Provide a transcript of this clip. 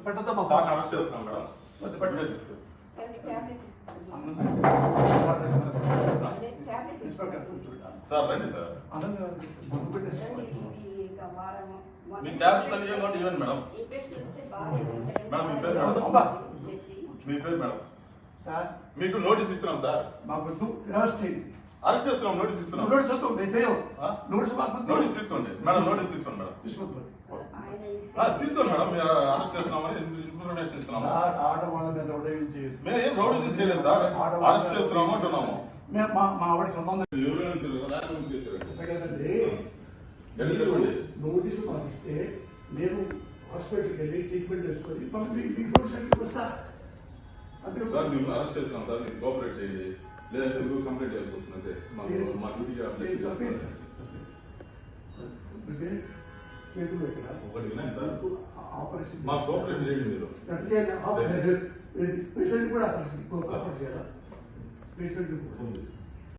పెట్టద్దమ్మా arrest చేస్తున్నాం madam. Sir రండి sir. మీ tabs అన్ని ఇవ్వండి మేడం. మేడం మీ పేరు మేడం? మీ పేరు మేడం? మీకు నోటీస్ ఇస్తున్నాం సార్. అరెస్ట్ చేస్తున్నాం. నోటీస్ ఇస్తున్నాం. నోటీస్ తీసుకోండి మేడం. నోటీస్ తీసుకోండి మేడం. తీసుకోండి మేడం. మీరు అరెస్ట్ చేస్తున్నామని ఇన్ఫర్మేషన్ ఇస్తున్నాము. మేము ఏం రౌడీజం చేయలేదు సార్. అరెస్ట్ చేస్తున్నాము అంటున్నాము. నోటీసు పంపిస్తే నేను హాస్పిటల్కి వెళ్ళి ట్రీట్మెంట్ చేసుకొని వస్తా. సార్ మేము అరెస్ట్ చేస్తున్నాం సార్. మీరు కోఆపరేట్ చేయండి, లేదంటే మీరు కంప్లైంట్ చేయాల్సి వస్తుంది. అంతే మా డ్యూటీకి ఒకటి వినండి సార్. ఆపరేషన్ మా కోఆపరేషన్ చేయండి. మీరు పేషెంట్ కూడా ఆపరేషన్ కోఆపరేట్ చేయాలా? పేషెంట్